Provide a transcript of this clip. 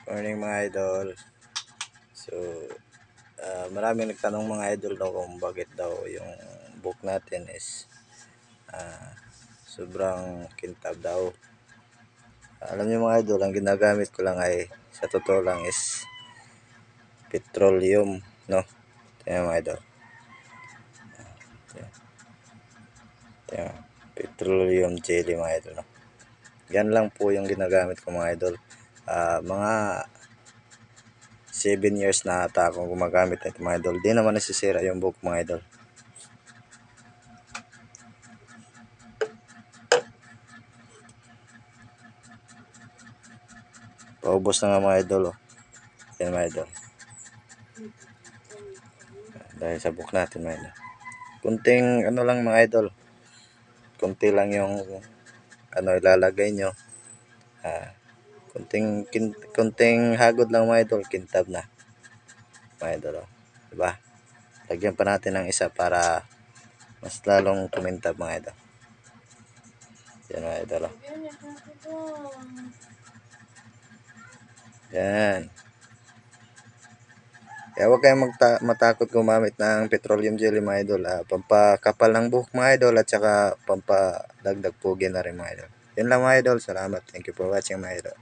Morning mga idol. So, maraming nagtanong mga idol daw kung bakit daw yung book natin is sobrang kintab daw. Alam niyo mga idol, ang ginagamit ko lang ay sa totoo lang is petroleum, no? Tingnan mga idol. Tingnan, petroleum jelly mga idol, no? Yan lang po yung ginagamit ko mga idol. Mga 7 years na ata akong gumagamit nito mga idol. Di naman nasisira yung book mga idol. Paubos na nga mga idol, oh. Yan mga idol. Dahil sa book natin mga idol. Kunting ano lang mga idol. Kunti lang yung ano ilalagay nyo. Kunting hagod lang mga idol, kintab na. Mga idol, oh. Diba? Lagyan pa natin ng isa para mas lalong kumintab mga idol. Yan mga idol, oh. Yan. Kaya huwag kayong matakot gumamit ng petroleum jelly mga idol. Pampakapal ng buhok mga idol at saka pampadagdag pugi na rin mga idol. Yan lang mga idol. Salamat. Thank you for watching mga idol.